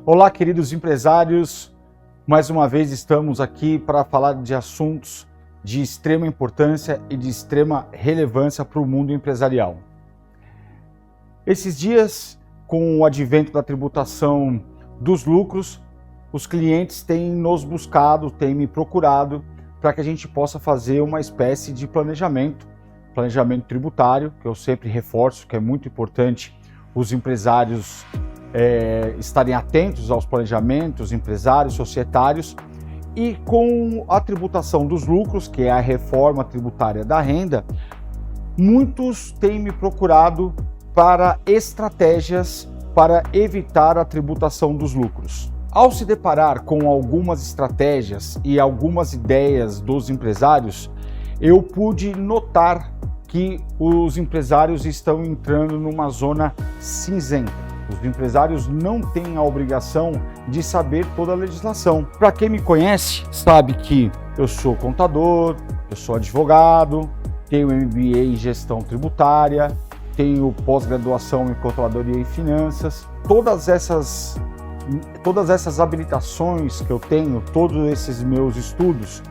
Olá, queridos empresários. Mais uma vez estamos aqui para falar de assuntos de extrema importância e de extrema relevância para o mundo empresarial. Esses dias, com o advento da tributação dos lucros, os clientes têm nos buscado, têm me procurado para que a gente possa fazer uma espécie de planejamento tributário, que eu sempre reforço que é muito importante os empresários estarem atentos aos planejamentos empresários, societários, e com a tributação dos lucros, que é a reforma tributária da renda, muitos têm me procurado para estratégias para evitar a tributação dos lucros. Ao se deparar com algumas estratégias e algumas ideias dos empresários, eu pude notar que os empresários estão entrando numa zona cinzenta. Os empresários não têm a obrigação de saber toda a legislação. Para quem me conhece, sabe que eu sou contador, eu sou advogado, tenho MBA em gestão tributária, tenho pós-graduação em controladoria e finanças. Todas essas habilitações que eu tenho, todos esses meus estudos,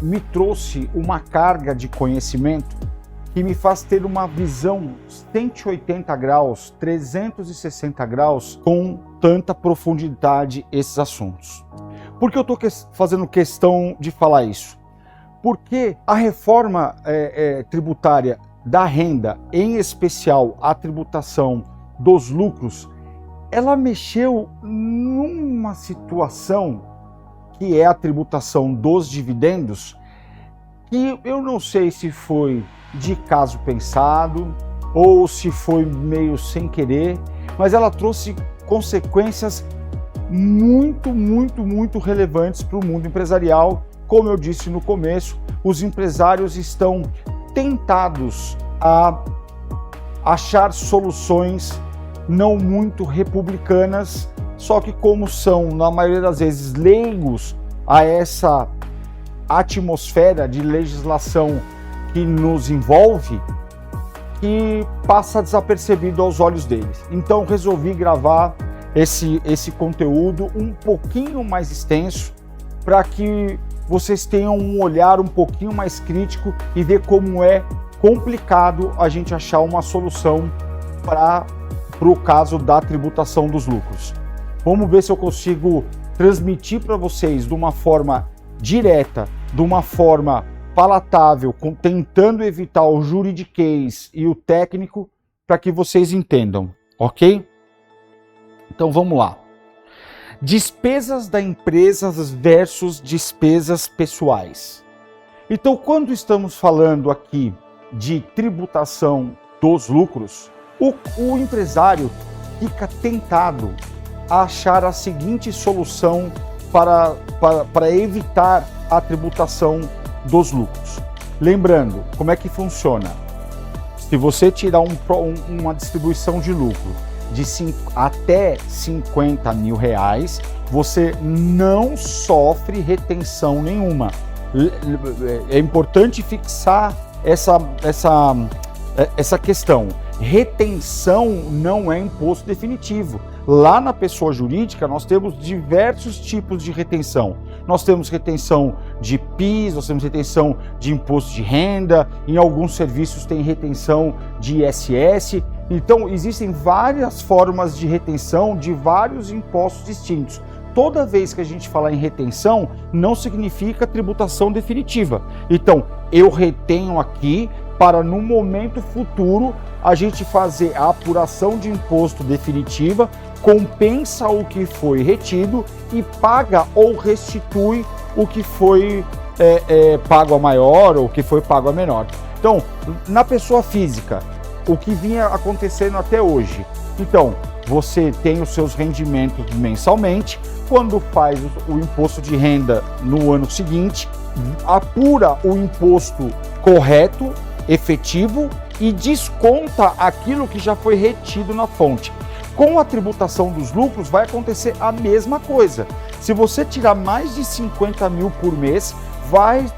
me trouxe uma carga de conhecimento que me faz ter uma visão 180 graus, 360 graus, com tanta profundidade esses assuntos. Por que eu estou fazendo questão de falar isso? Porque a reforma tributária da renda, em especial a tributação dos lucros, ela mexeu numa situação que é a tributação dos dividendos, que eu não sei se foi de caso pensado ou se foi meio sem querer, mas ela trouxe consequências muito relevantes para o mundo empresarial. Como eu disse no começo, os empresários estão tentados a achar soluções não muito republicanas, só que como são, na maioria das vezes, leigos a essa atmosfera de legislação que nos envolve, que passa desapercebido aos olhos deles. Então resolvi gravar esse conteúdo um pouquinho mais extenso para que vocês tenham um olhar um pouquinho mais crítico e ver como é complicado a gente achar uma solução para o caso da tributação dos lucros. Vamos ver se eu consigo transmitir para vocês de uma forma direta, de uma forma palatável, tentando evitar o juridiquês e o técnico, para que vocês entendam, ok? Então vamos lá. Despesas da empresa versus despesas pessoais. Então, quando estamos falando aqui de tributação dos lucros, o empresário fica tentado a achar a seguinte solução para evitar a tributação dos lucros. Lembrando, como é que funciona? Se você tirar uma distribuição de lucro de até 50 mil reais, você não sofre retenção nenhuma. É importante fixar essa questão. Retenção não é imposto definitivo. Lá na pessoa jurídica nós temos diversos tipos de retenção. Nós temos retenção de PIS, nós temos retenção de imposto de renda, em alguns serviços tem retenção de ISS. Então existem várias formas de retenção de vários impostos distintos. Toda vez que a gente falar em retenção, não significa tributação definitiva. Então, eu retenho aqui para no momento futuro a gente fazer a apuração de imposto definitiva, compensa o que foi retido e paga ou restitui o que foi pago a maior ou o que foi pago a menor. Então, na pessoa física, o que vinha acontecendo até hoje. Então, você tem os seus rendimentos mensalmente, quando faz o imposto de renda no ano seguinte, apura o imposto correto, efetivo e desconta aquilo que já foi retido na fonte. Com a tributação dos lucros vai acontecer a mesma coisa. Se você tirar mais de 50 mil por mês,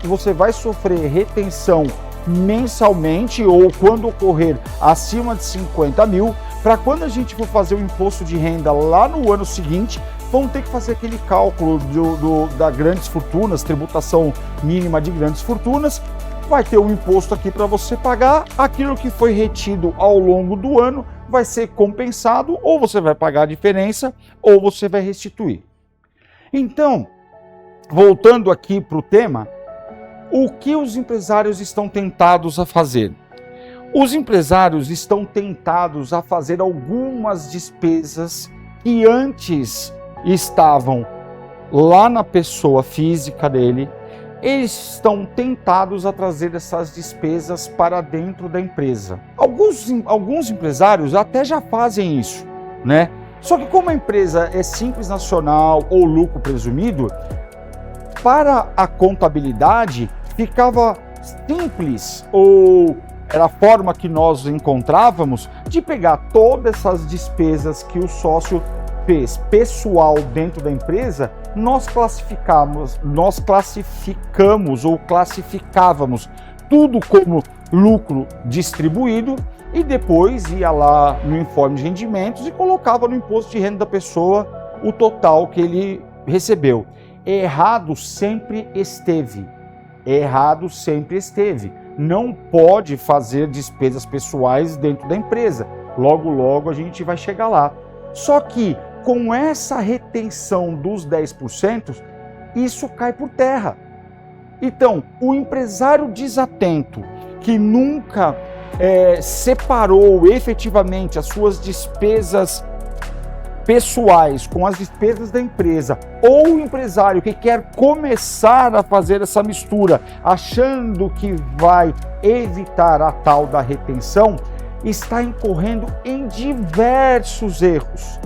você vai sofrer retenção mensalmente ou quando ocorrer acima de 50 mil, para quando a gente for fazer o imposto de renda lá no ano seguinte, vão ter que fazer aquele cálculo da grandes fortunas, tributação mínima de grandes fortunas, vai ter um imposto aqui para você pagar, aquilo que foi retido ao longo do ano vai ser compensado, ou você vai pagar a diferença, ou você vai restituir. Então, voltando aqui para o tema, o que os empresários estão tentados a fazer? Os empresários estão tentados a fazer algumas despesas que antes estavam lá na pessoa física dele, eles estão tentados a trazer essas despesas para dentro da empresa. Alguns empresários até já fazem isso, né? Só que como a empresa é simples nacional ou lucro presumido, para a contabilidade ficava simples, ou era a forma que nós encontrávamos de pegar todas essas despesas que o sócio fez pessoal dentro da empresa, nós classificávamos ou classificávamos tudo como lucro distribuído e depois ia lá no informe de rendimentos e colocava no imposto de renda da pessoa o total que ele recebeu. Errado sempre esteve. Errado sempre esteve. Não pode fazer despesas pessoais dentro da empresa. Logo, logo a gente vai chegar lá. Só que com essa retenção dos 10%, isso cai por terra. Então, o empresário desatento, que nunca separou efetivamente as suas despesas pessoais com as despesas da empresa, ou o empresário que quer começar a fazer essa mistura, achando que vai evitar a tal da retenção, está incorrendo em diversos erros,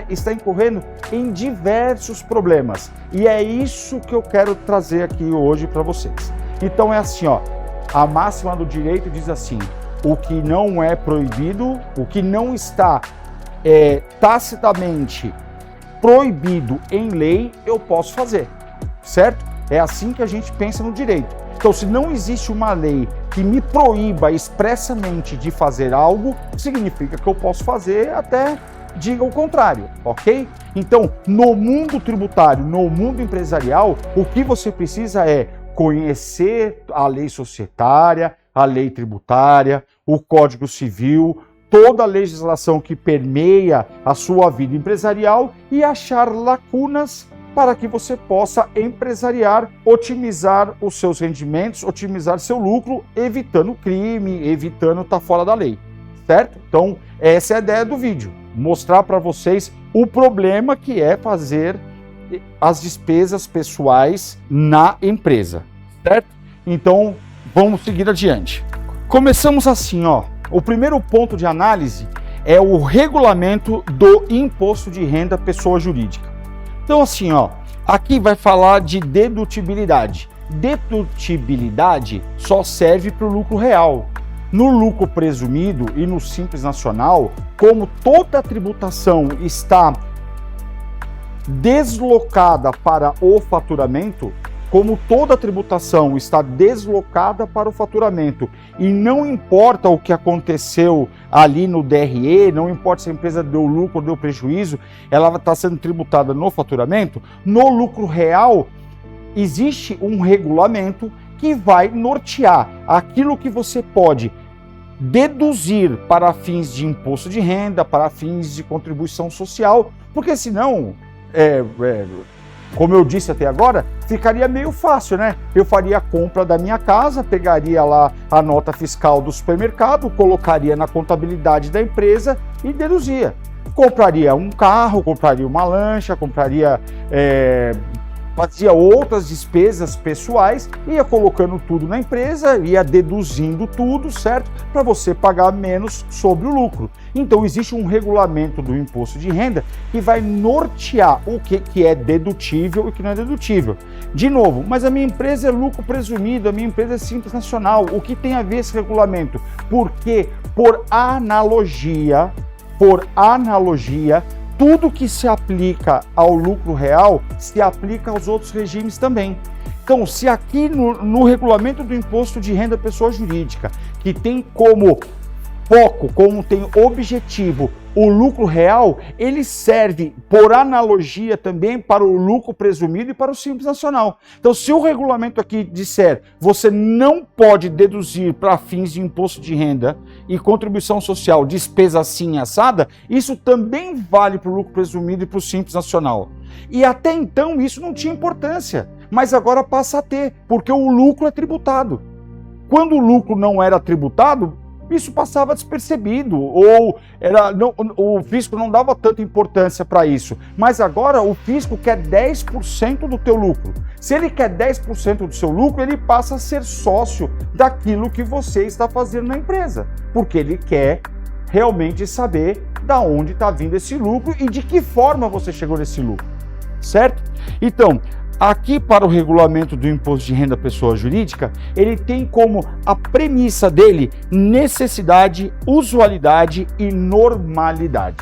está incorrendo em diversos problemas. E é isso que eu quero trazer aqui hoje para vocês. Então é assim, ó, a máxima do direito diz assim: o que não é proibido, o que não está tacitamente proibido em lei, eu posso fazer, certo? É assim que a gente pensa no direito. Então, se não existe uma lei que me proíba expressamente de fazer algo, significa que eu posso fazer até diga o contrário, ok? Então, no mundo tributário, no mundo empresarial, o que você precisa é conhecer a lei societária, a lei tributária, o Código Civil, toda a legislação que permeia a sua vida empresarial e achar lacunas para que você possa empresariar, otimizar os seus rendimentos, otimizar seu lucro, evitando crime, evitando estar fora da lei, certo? Então, essa é a ideia do vídeo, mostrar para vocês o problema que é fazer as despesas pessoais na empresa, certo? Então, vamos seguir adiante. Começamos assim, ó. O primeiro ponto de análise é o regulamento do imposto de renda pessoa jurídica. Então assim, ó, aqui vai falar de dedutibilidade. Dedutibilidade só serve para o lucro real. No lucro presumido e no simples nacional, como toda a tributação está deslocada para o faturamento, como toda a tributação está deslocada para o faturamento e não importa o que aconteceu ali no DRE, não importa se a empresa deu lucro ou deu prejuízo, ela está sendo tributada no faturamento, no lucro real existe um regulamento que vai nortear aquilo que você pode deduzir para fins de imposto de renda, para fins de contribuição social, porque senão como eu disse até agora, ficaria meio fácil, né? Eu faria a compra da minha casa, pegaria lá a nota fiscal do supermercado, colocaria na contabilidade da empresa e deduzia. Compraria um carro, compraria uma lancha, fazia outras despesas pessoais, ia colocando tudo na empresa, ia deduzindo tudo, certo? Para você pagar menos sobre o lucro. Então existe um regulamento do imposto de renda que vai nortear o que é dedutível e o que não é dedutível. De novo, mas a minha empresa é lucro presumido, a minha empresa é simples nacional. O que tem a ver esse regulamento? Porque, por analogia, tudo que se aplica ao lucro real se aplica aos outros regimes também. Então, se aqui no regulamento do imposto de renda pessoa jurídica, que tem como foco, como tem objetivo o lucro real, ele serve, por analogia, também para o lucro presumido e para o Simples Nacional. Então, se o regulamento aqui disser você não pode deduzir para fins de imposto de renda e contribuição social despesa assim assada, isso também vale para o lucro presumido e para o Simples Nacional. E até então isso não tinha importância, mas agora passa a ter, porque o lucro é tributado. Quando o lucro não era tributado, isso passava despercebido, ou o fisco não dava tanta importância para isso. Mas agora o fisco quer 10% do teu lucro. Se ele quer 10% do seu lucro, ele passa a ser sócio daquilo que você está fazendo na empresa, porque ele quer realmente saber da onde está vindo esse lucro e de que forma você chegou nesse lucro, certo? Então, aqui para o regulamento do imposto de renda pessoa jurídica, ele tem como a premissa dele necessidade, usualidade e normalidade.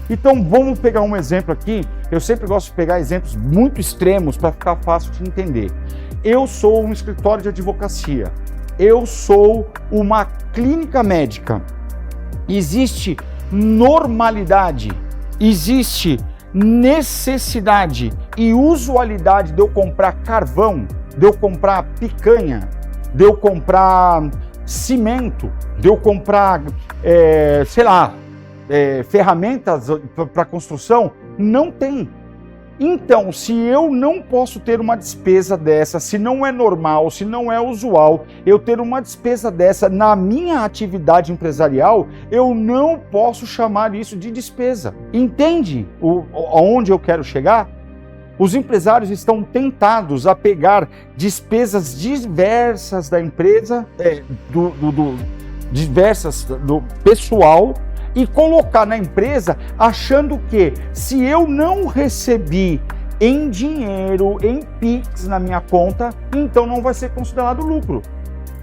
Então vamos pegar um exemplo aqui, eu sempre gosto de pegar exemplos muito extremos para ficar fácil de entender. Eu sou um escritório de advocacia, eu sou uma clínica médica, existe normalidade, existe necessidade e usualidade de eu comprar carvão, de eu comprar picanha, de eu comprar cimento, de eu comprar, ferramentas para construção? Não tem. Então, se eu não posso ter uma despesa dessa, se não é normal, se não é usual, eu ter uma despesa dessa na minha atividade empresarial, eu não posso chamar isso de despesa. Entende aonde eu quero chegar? Os empresários estão tentados a pegar despesas diversas da empresa, diversas do pessoal, e colocar na empresa achando que se eu não recebi em dinheiro, em Pix na minha conta, então não vai ser considerado lucro.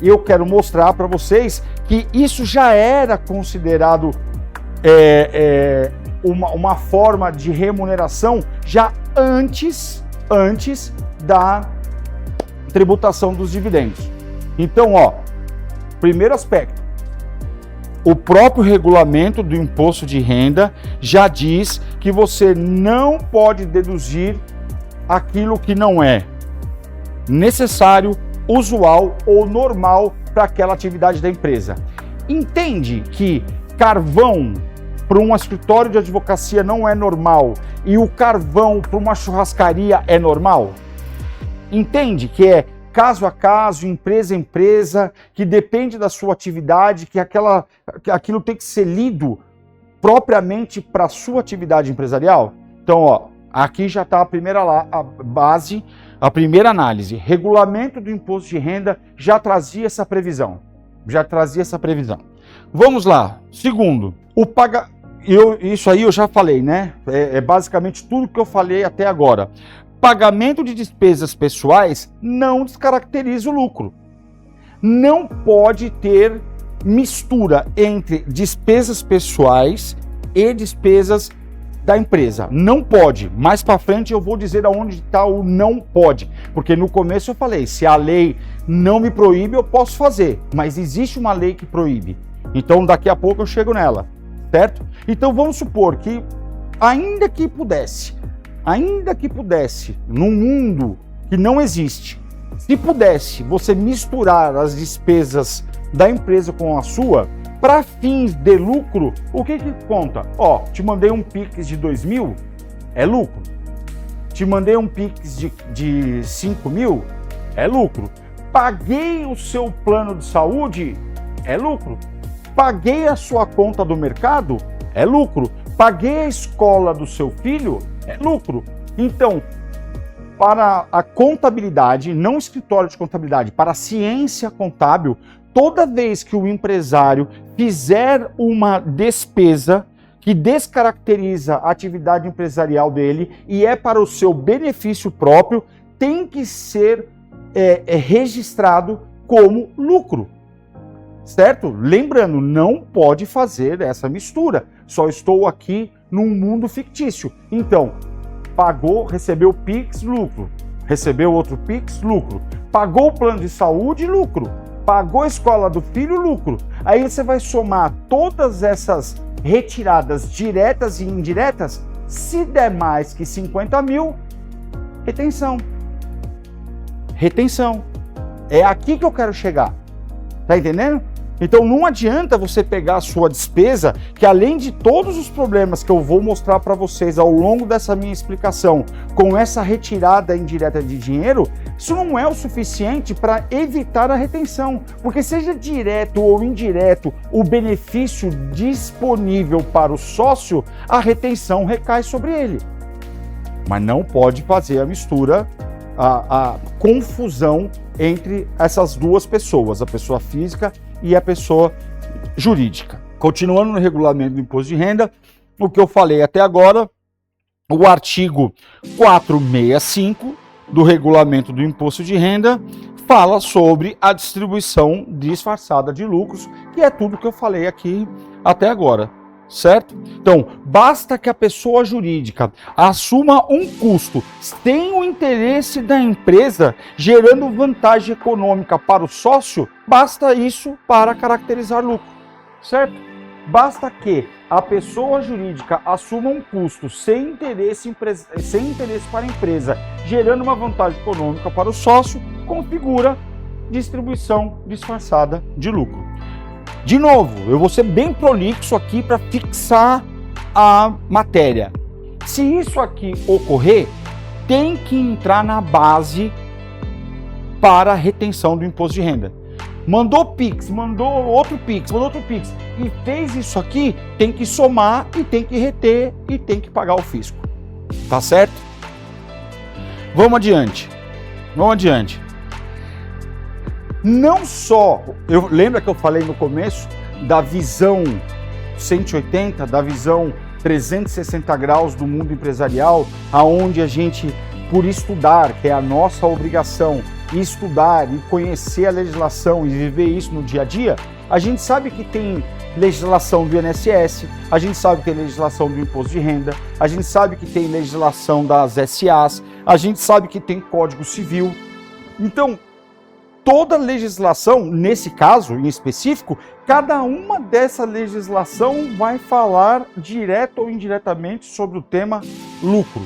E eu quero mostrar para vocês que isso já era considerado uma forma de remuneração já antes da tributação dos dividendos. Então, primeiro aspecto, o próprio regulamento do imposto de renda já diz que você não pode deduzir aquilo que não é necessário, usual ou normal para aquela atividade da empresa. Entende que carvão para um escritório de advocacia não é normal e o carvão para uma churrascaria é normal? Entende que é caso a caso, empresa a empresa, que depende da sua atividade, que aquilo tem que ser lido propriamente para a sua atividade empresarial? Então, aqui já está a primeira base, a primeira análise. Regulamento do imposto de renda já trazia essa previsão. Vamos lá. Segundo, isso aí eu já falei, né? É basicamente tudo que eu falei até agora. Pagamento de despesas pessoais não descaracteriza o lucro. Não pode ter mistura entre despesas pessoais e despesas da empresa. Não pode. Mais para frente eu vou dizer aonde está o não pode. Porque no começo eu falei, se a lei não me proíbe, eu posso fazer. Mas existe uma lei que proíbe. Então daqui a pouco eu chego nela, certo? Então vamos supor que, ainda que pudesse, num mundo que não existe, se pudesse você misturar as despesas da empresa com a sua, para fins de lucro, o que conta? Te mandei um Pix de 2.000, é lucro. Te mandei um Pix de 5.000, é lucro. Paguei o seu plano de saúde, é lucro. Paguei a sua conta do mercado, é lucro. Paguei a escola do seu filho, é lucro. Então, para a contabilidade, não o escritório de contabilidade, para a ciência contábil, toda vez que o empresário fizer uma despesa que descaracteriza a atividade empresarial dele e é para o seu benefício próprio, tem que ser registrado como lucro. Certo? Lembrando, não pode fazer essa mistura. Só estou aqui num mundo fictício. Então, pagou, recebeu Pix, lucro. Recebeu outro Pix, lucro. Pagou o plano de saúde, lucro. Pagou a escola do filho, lucro. Aí você vai somar todas essas retiradas diretas e indiretas, se der mais que 50 mil, retenção. Retenção. É aqui que eu quero chegar. Tá entendendo? Então não adianta você pegar a sua despesa, que além de todos os problemas que eu vou mostrar para vocês ao longo dessa minha explicação, com essa retirada indireta de dinheiro, isso não é o suficiente para evitar a retenção. Porque seja direto ou indireto o benefício disponível para o sócio, a retenção recai sobre ele. Mas não pode fazer a mistura, a confusão entre essas duas pessoas, a pessoa física e a pessoa jurídica. Continuando no regulamento do imposto de renda, o que eu falei até agora, o artigo 465 do regulamento do imposto de renda fala sobre a distribuição disfarçada de lucros, que é tudo que eu falei aqui até agora, certo? Então, basta que a pessoa jurídica assuma um custo sem o interesse da empresa, gerando vantagem econômica para o sócio, basta isso para caracterizar lucro, certo? Basta que a pessoa jurídica assuma um custo sem interesse para a empresa, gerando uma vantagem econômica para o sócio, configura distribuição disfarçada de lucro. De novo, eu vou ser bem prolixo aqui para fixar a matéria. Se isso aqui ocorrer, tem que entrar na base para a retenção do imposto de renda. Mandou Pix, mandou outro Pix e fez isso aqui, tem que somar e tem que reter e tem que pagar o fisco. Tá certo? Vamos adiante. Não só, lembra que eu falei no começo da visão 180, da visão 360 graus do mundo empresarial, aonde a gente, por estudar, que é a nossa obrigação, estudar e conhecer a legislação e viver isso no dia a dia, a gente sabe que tem legislação do INSS, a gente sabe que tem legislação do imposto de renda, a gente sabe que tem legislação das SAs, a gente sabe que tem Código Civil. Então, toda legislação, nesse caso em específico, cada uma dessa legislação vai falar direto ou indiretamente sobre o tema lucro.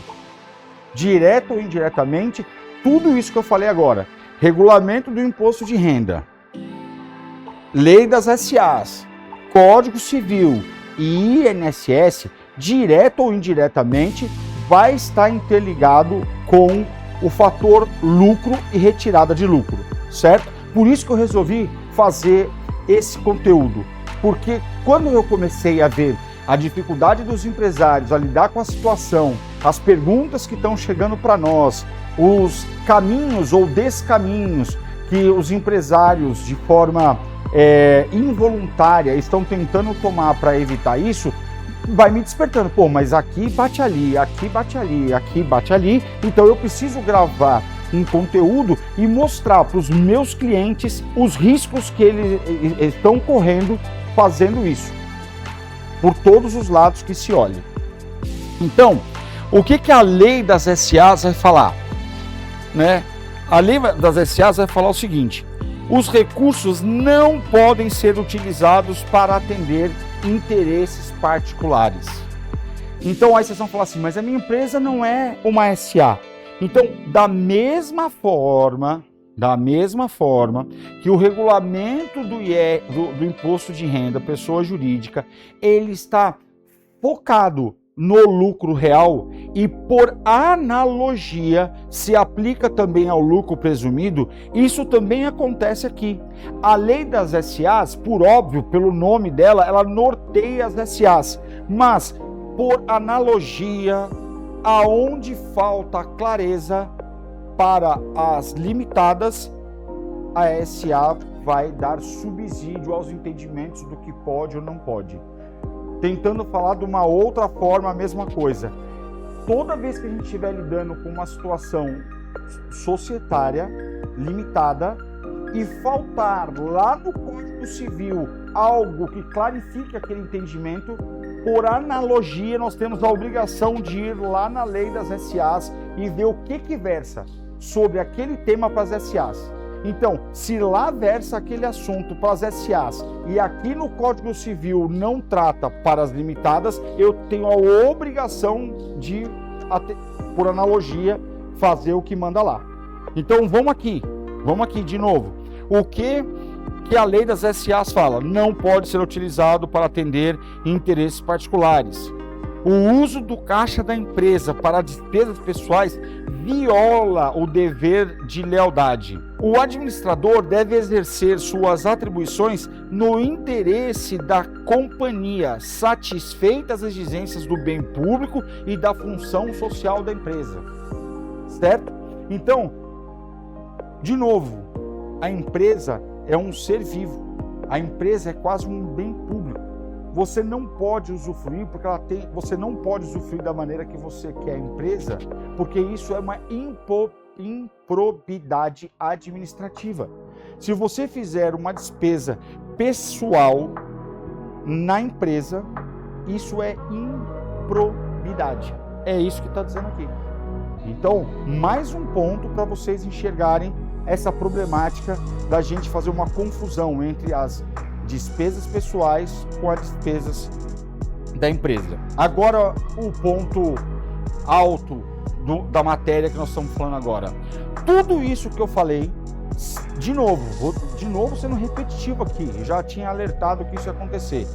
Direto ou indiretamente, tudo isso que eu falei agora. Regulamento do imposto de renda, lei das SAs, Código Civil e INSS, direto ou indiretamente, vai estar interligado com o fator lucro e retirada de lucro. Certo? Por isso que eu resolvi fazer esse conteúdo, porque quando eu comecei a ver a dificuldade dos empresários a lidar com a situação, as perguntas que estão chegando para nós, os caminhos ou descaminhos que os empresários de forma involuntária estão tentando tomar para evitar isso, vai me despertando, pô, mas aqui bate ali, aqui bate ali, aqui bate ali, então eu preciso gravar um conteúdo e mostrar para os meus clientes os riscos que eles estão correndo fazendo isso, por todos os lados que se olhe. Então, o que a lei das SAs vai falar? Né? A lei das SAs vai falar o seguinte: os recursos não podem ser utilizados para atender interesses particulares. Então aí vocês vão falar assim, mas a minha empresa não é uma SA. Então, da mesma forma que o regulamento do imposto de renda, pessoa jurídica, ele está focado no lucro real e, por analogia, se aplica também ao lucro presumido, isso também acontece aqui. A lei das SAs, por óbvio, pelo nome dela, ela norteia as SAs, mas, por analogia, aonde falta clareza para as limitadas, a SA vai dar subsídio aos entendimentos do que pode ou não pode. Tentando falar de uma outra forma, a mesma coisa. Toda vez que a gente estiver lidando com uma situação societária, limitada, e faltar lá no Código Civil algo que clarifique aquele entendimento, por analogia, nós temos a obrigação de ir lá na lei das SAs e ver o que versa sobre aquele tema para as SAs. Então, se lá versa aquele assunto para as SAs e aqui no Código Civil não trata para as limitadas, eu tenho a obrigação de, por analogia, fazer o que manda lá. Então, vamos aqui de novo. O que a lei das SAs fala? Não pode ser utilizado para atender interesses particulares. O uso do caixa da empresa para despesas pessoais viola o dever de lealdade. O administrador deve exercer suas atribuições no interesse da companhia, satisfeitas as exigências do bem público e da função social da empresa. Certo? Então, de novo, a empresa é um ser vivo. A empresa é quase um bem público. Você não pode usufruir porque você não pode usufruir da maneira que você quer a empresa, porque isso é uma improbidade administrativa. Se você fizer uma despesa pessoal na empresa, isso é improbidade. É isso que está dizendo aqui. Então, mais um ponto para vocês enxergarem essa problemática da gente fazer uma confusão entre as despesas pessoais com as despesas da empresa. Agora, o ponto alto da matéria que nós estamos falando agora. Tudo isso que eu falei, de novo sendo repetitivo aqui, eu já tinha alertado que isso ia acontecer.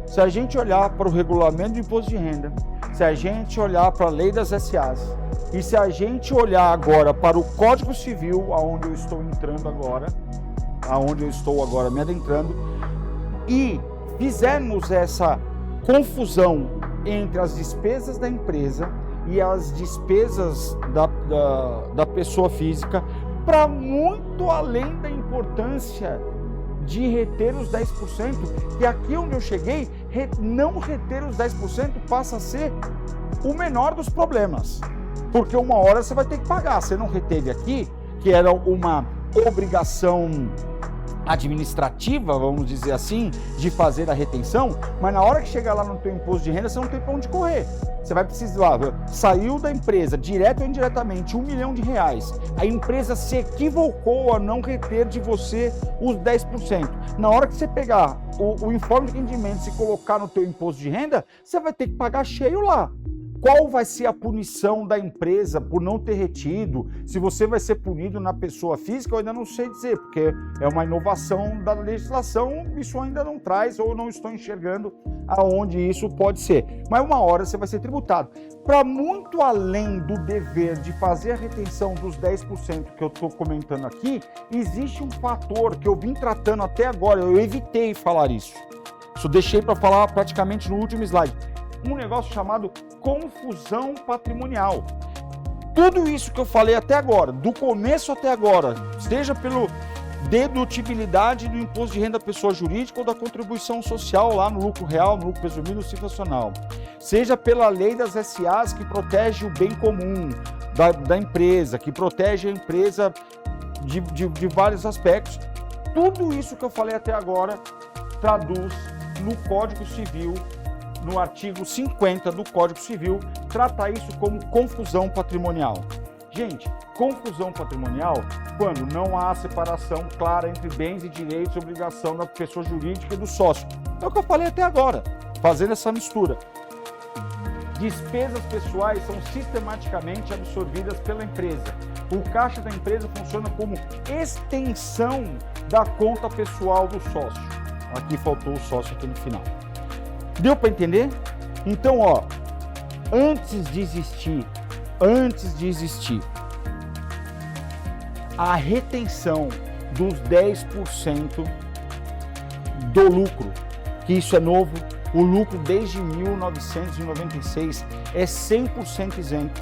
Se a gente olhar para o regulamento do imposto de renda, se a gente olhar para a lei das SAs, e se a gente olhar agora para o Código Civil, aonde eu estou entrando agora, aonde eu estou agora me adentrando, e fizermos essa confusão entre as despesas da empresa e as despesas da pessoa física, para muito além da importância de reter os 10%, que aqui onde eu cheguei, não reter os 10% passa a ser o menor dos problemas, porque uma hora você vai ter que pagar. Você não reteve aqui, que era uma obrigação administrativa, vamos dizer assim, de fazer a retenção, mas na hora que chegar lá no teu imposto de renda, você não tem para onde correr. Você vai precisar, saiu da empresa, direto ou indiretamente, R$1 milhão. A empresa se equivocou a não reter de você os 10%. Na hora que você pegar o informe de rendimento e colocar no teu imposto de renda, você vai ter que pagar cheio lá. Qual vai ser a punição da empresa por não ter retido? Se você vai ser punido na pessoa física, eu ainda não sei dizer, porque é uma inovação da legislação, isso ainda não traz, ou não estou enxergando aonde isso pode ser. Mas uma hora você vai ser tributado. Para muito além do dever de fazer a retenção dos 10% que eu estou comentando aqui, existe um fator que eu vim tratando até agora, eu evitei falar isso. Isso deixei para falar praticamente no último slide. Um negócio chamado confusão patrimonial. Tudo isso que eu falei até agora, do começo até agora, seja pelo dedutibilidade do imposto de renda da pessoa jurídica ou da contribuição social lá no lucro real, no lucro presumido, no simples nacional, seja pela lei das SAs que protege o bem comum da empresa, que protege a empresa de vários aspectos, tudo isso que eu falei até agora traduz no Código Civil, no artigo 50 do Código Civil, trata isso como confusão patrimonial. Gente, confusão patrimonial quando não há separação clara entre bens e direitos e obrigação da pessoa jurídica e do sócio. É o que eu falei até agora, fazendo essa mistura. Despesas pessoais são sistematicamente absorvidas pela empresa. O caixa da empresa funciona como extensão da conta pessoal do sócio. Aqui faltou o sócio aqui no final. Deu para entender? Então, antes de existir a retenção dos 10% do lucro, que isso é novo, o lucro desde 1996 é 100% isento,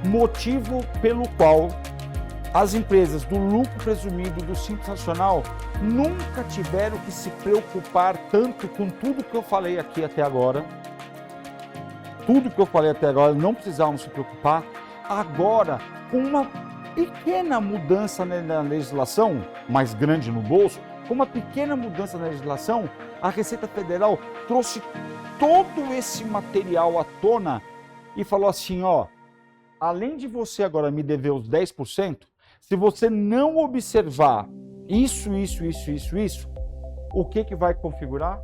motivo pelo qual as empresas do lucro presumido do Simples Nacional nunca tiveram que se preocupar tanto com tudo que eu falei aqui até agora. Tudo que eu falei até agora, não precisavam se preocupar. Agora, com uma pequena mudança na legislação, mais grande no bolso, com uma pequena mudança na legislação, a Receita Federal trouxe todo esse material à tona e falou assim, além de você agora me dever os 10%, Se você não observar isso, o que vai configurar?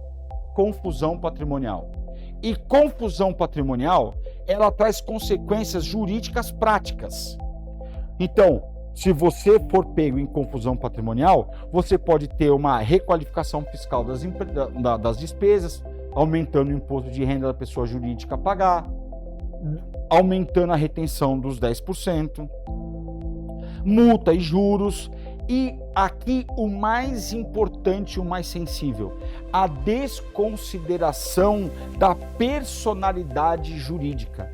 Confusão patrimonial. E confusão patrimonial, ela traz consequências jurídicas práticas. Então, se você for pego em confusão patrimonial, você pode ter uma requalificação fiscal das despesas, aumentando o imposto de renda da pessoa jurídica a pagar, aumentando a retenção dos 10%, multa e juros, e aqui o mais importante, o mais sensível, a desconsideração da personalidade jurídica.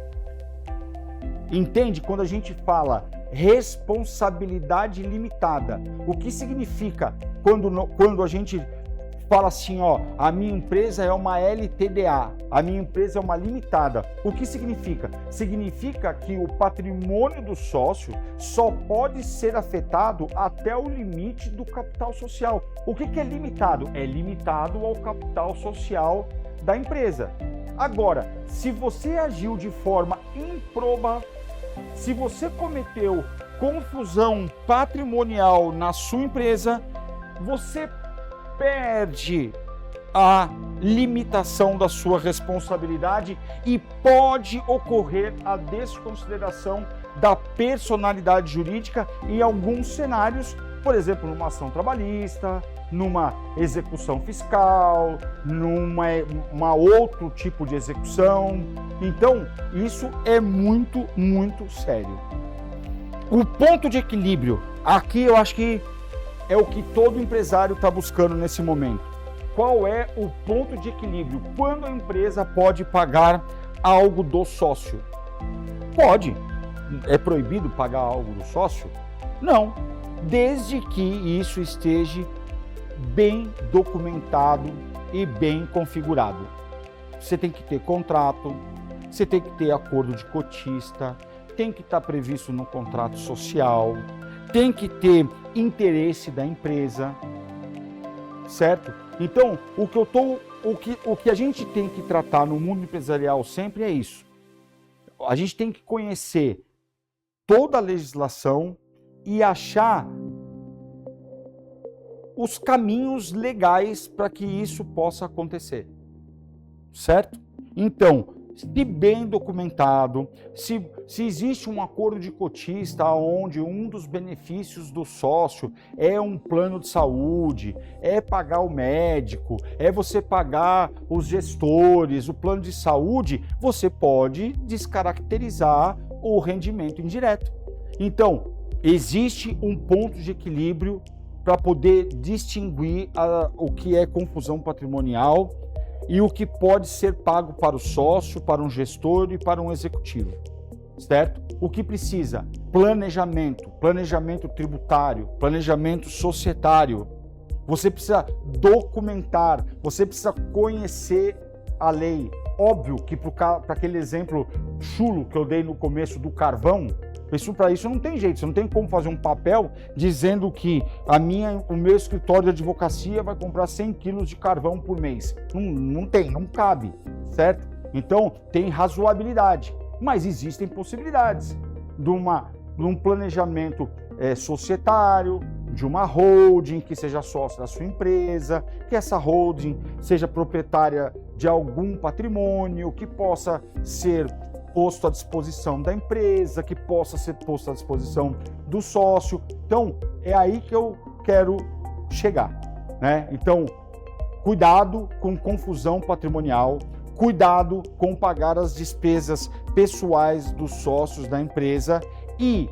Entende? Quando a gente fala responsabilidade limitada, o que significa quando a gente fala assim, ó, a minha empresa é uma LTDA, a minha empresa é uma limitada. O que significa? Significa que o patrimônio do sócio só pode ser afetado até o limite do capital social. O que é limitado? É limitado ao capital social da empresa. Agora, se você agiu de forma improba, se você cometeu confusão patrimonial na sua empresa, você perde a limitação da sua responsabilidade e pode ocorrer a desconsideração da personalidade jurídica em alguns cenários, por exemplo, numa ação trabalhista, numa execução fiscal, numa outro tipo de execução. Então, isso é muito, muito sério. O ponto de equilíbrio, aqui eu acho que é o que todo empresário está buscando nesse momento. Qual é o ponto de equilíbrio? Quando a empresa pode pagar algo do sócio? Pode. É proibido pagar algo do sócio? Não. Desde que isso esteja bem documentado e bem configurado. Você tem que ter contrato, você tem que ter acordo de cotista, tem que estar previsto no contrato social, tem que ter interesse da empresa, certo? Então, o que a gente tem que tratar no mundo empresarial sempre é isso. A gente tem que conhecer toda a legislação e achar os caminhos legais para que isso possa acontecer, certo? Então, se bem documentado, se existe um acordo de cotista onde um dos benefícios do sócio é um plano de saúde, é pagar o médico, é você pagar os gestores, o plano de saúde, você pode descaracterizar o rendimento indireto. Então, existe um ponto de equilíbrio para poder distinguir o que é confusão patrimonial e o que pode ser pago para o sócio, para um gestor e para um executivo, certo? O que precisa? Planejamento tributário, planejamento societário. Você precisa documentar, você precisa conhecer a lei. Óbvio que para aquele exemplo chulo que eu dei no começo do carvão, para isso não tem jeito, você não tem como fazer um papel dizendo que o meu escritório de advocacia vai comprar 100 quilos de carvão por mês. Não tem, não cabe, certo? Então tem razoabilidade, mas existem possibilidades de um planejamento societário, de uma holding que seja sócio da sua empresa, que essa holding seja proprietária de algum patrimônio, que possa ser posto à disposição da empresa, que possa ser posto à disposição do sócio. Então, é aí que eu quero chegar, né? Então, cuidado com confusão patrimonial, cuidado com pagar as despesas pessoais dos sócios da empresa e,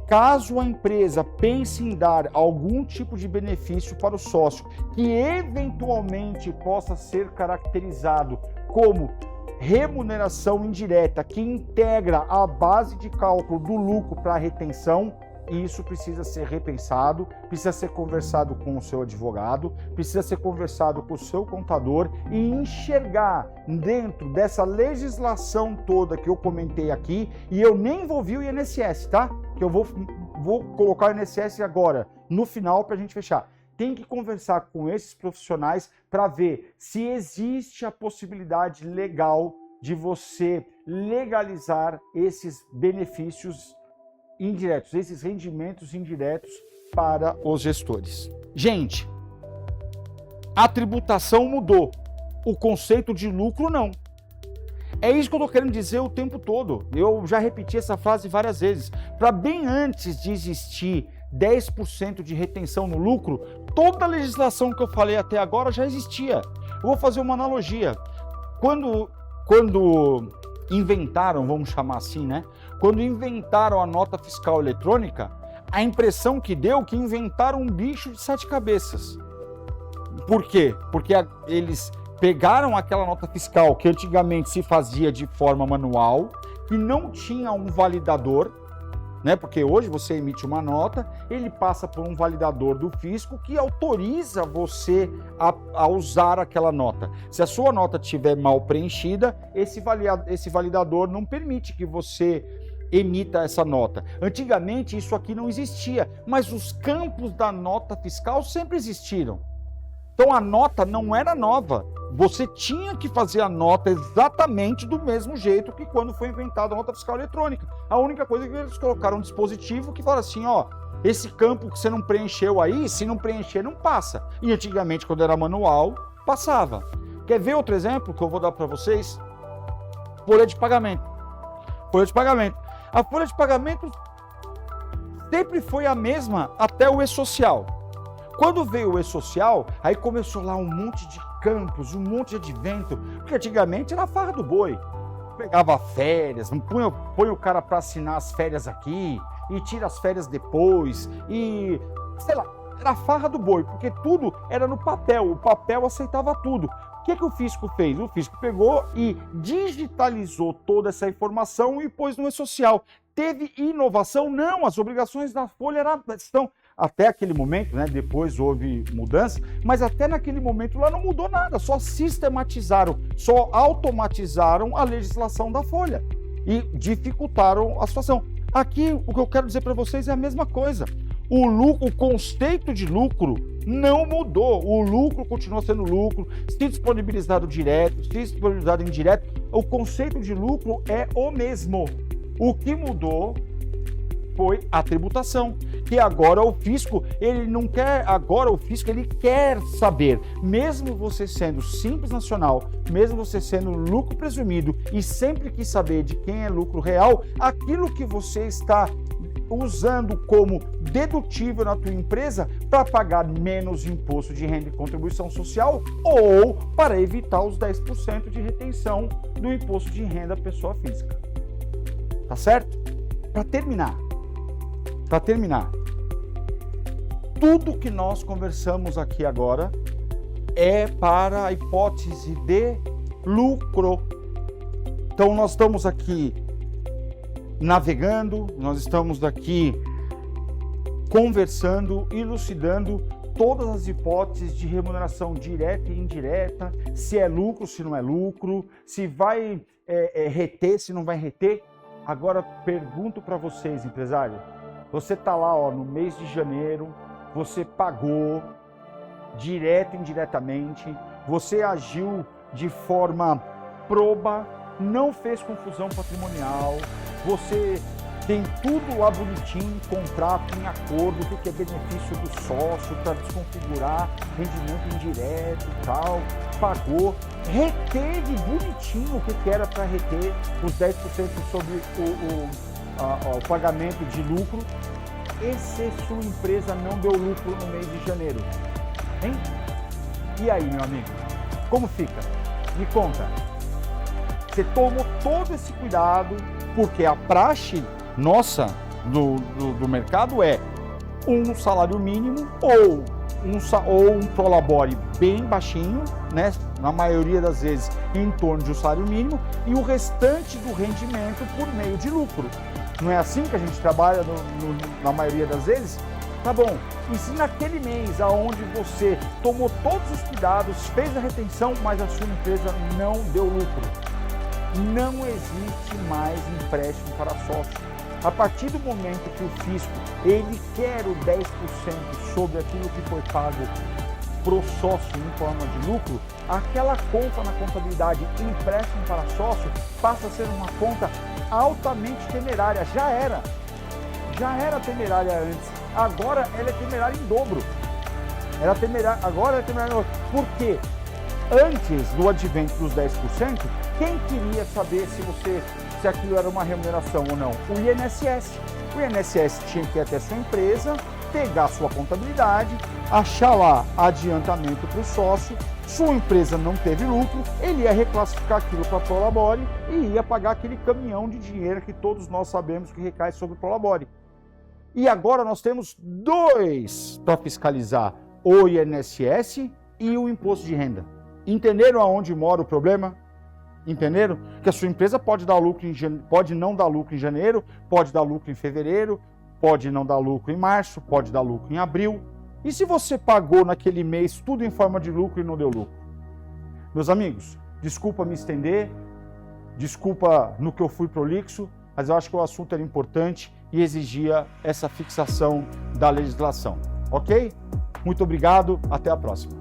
caso a empresa pense em dar algum tipo de benefício para o sócio, que eventualmente possa ser caracterizado como remuneração indireta, que integra a base de cálculo do lucro para a retenção, isso precisa ser repensado, precisa ser conversado com o seu advogado, precisa ser conversado com o seu contador e enxergar dentro dessa legislação toda que eu comentei aqui, e eu nem envolvi o INSS, tá? Que eu vou colocar o INSS agora, no final, para a gente fechar. Tem que conversar com esses profissionais para ver se existe a possibilidade legal de você legalizar esses benefícios indiretos, esses rendimentos indiretos para os gestores. Gente, a tributação mudou, o conceito de lucro não. É isso que eu estou querendo dizer o tempo todo. Eu já repeti essa frase várias vezes. Para bem antes de existir 10% de retenção no lucro, toda a legislação que eu falei até agora já existia. Eu vou fazer uma analogia. Quando inventaram, vamos chamar assim, né? Quando inventaram a nota fiscal eletrônica, a impressão que deu que inventaram um bicho de 7 cabeças. Por quê? Porque eles pegaram aquela nota fiscal que antigamente se fazia de forma manual, que não tinha um validador, né? Porque hoje você emite uma nota, ele passa por um validador do fisco que autoriza você a usar aquela nota. Se a sua nota estiver mal preenchida, esse validador não permite que você emita essa nota. Antigamente isso aqui não existia, mas os campos da nota fiscal sempre existiram. Então a nota não era nova, você tinha que fazer a nota exatamente do mesmo jeito que quando foi inventada a nota fiscal eletrônica. A única coisa é que eles colocaram um dispositivo que fala assim, ó, esse campo que você não preencheu aí, se não preencher não passa. E antigamente quando era manual, passava. Quer ver outro exemplo que eu vou dar para vocês? Folha de pagamento. Folha de pagamento. A folha de pagamento sempre foi a mesma até o e-social. Quando veio o e-social, aí começou lá um monte de campos, um monte de advento, porque antigamente era a farra do boi. Pegava férias, põe o cara para assinar as férias aqui, e tira as férias depois, e sei lá, era a farra do boi, porque tudo era no papel, o papel aceitava tudo. O que o fisco fez? O fisco pegou e digitalizou toda essa informação e pôs no e-social. Teve inovação? Não, as obrigações da folha estão... Até aquele momento, né, depois houve mudança, mas até naquele momento lá não mudou nada, só sistematizaram, só automatizaram a legislação da folha e dificultaram a situação. Aqui, o que eu quero dizer para vocês é a mesma coisa. O conceito de lucro não mudou, o lucro continua sendo lucro, se disponibilizado direto, se disponibilizado indireto, o conceito de lucro é o mesmo. O que mudou foi a tributação, que agora o fisco, ele não quer, agora o fisco ele quer saber, mesmo você sendo Simples Nacional, mesmo você sendo lucro presumido e sempre quis saber de quem é lucro real, aquilo que você está usando como dedutível na tua empresa para pagar menos imposto de renda e contribuição social ou para evitar os 10% de retenção do imposto de renda pessoa física. Tá certo? Para terminar, tudo que nós conversamos aqui agora é para a hipótese de lucro. Então nós estamos aqui navegando, nós estamos aqui conversando, elucidando todas as hipóteses de remuneração direta e indireta, se é lucro, se não é lucro, se vai reter, se não vai reter. Agora pergunto para vocês, empresário, você está lá no mês de janeiro, você pagou direto e indiretamente, você agiu de forma proba, não fez confusão patrimonial, você tem tudo lá bonitinho, contrato em acordo, o que é benefício do sócio para desconfigurar rendimento indireto e tal, pagou, reteve bonitinho o que era para reter os 10% sobre o pagamento de lucro. E se sua empresa não deu lucro no mês de janeiro? Hein? E aí, meu amigo? Como fica? Me conta. Você tomou todo esse cuidado, porque a praxe nossa do mercado é um salário mínimo ou um prolabore bem baixinho, né? Na maioria das vezes em torno de um salário mínimo, e o restante do rendimento por meio de lucro. Não é assim que a gente trabalha na maioria das vezes? Tá bom. E se naquele mês aonde você tomou todos os cuidados, fez a retenção, mas a sua empresa não deu lucro, não existe mais empréstimo para sócio. A partir do momento que o fisco ele quer o 10% sobre aquilo que foi pago pro sócio em forma de lucro, aquela conta na contabilidade empréstimo para sócio passa a ser uma conta altamente temerária. já era temerária antes, agora ela é temerária em dobro. Agora ela é temerária em dobro. Por quê? Antes do advento dos 10%, quem queria saber se aquilo era uma remuneração ou não? O INSS. O INSS tinha que ir até sua empresa, pegar sua contabilidade, achar lá adiantamento para o sócio, sua empresa não teve lucro, ele ia reclassificar aquilo para a Prolabore e ia pagar aquele caminhão de dinheiro que todos nós sabemos que recai sobre o Prolabore. E agora nós temos dois para fiscalizar, o INSS e o imposto de renda. Entenderam aonde mora o problema? Entenderam? Que a sua empresa pode não dar lucro em janeiro, pode dar lucro em fevereiro, pode não dar lucro em março, pode dar lucro em abril. E se você pagou naquele mês tudo em forma de lucro e não deu lucro? Meus amigos, desculpa me estender, desculpa no que eu fui prolixo, mas eu acho que o assunto era importante e exigia essa fixação da legislação. Ok? Muito obrigado, até a próxima.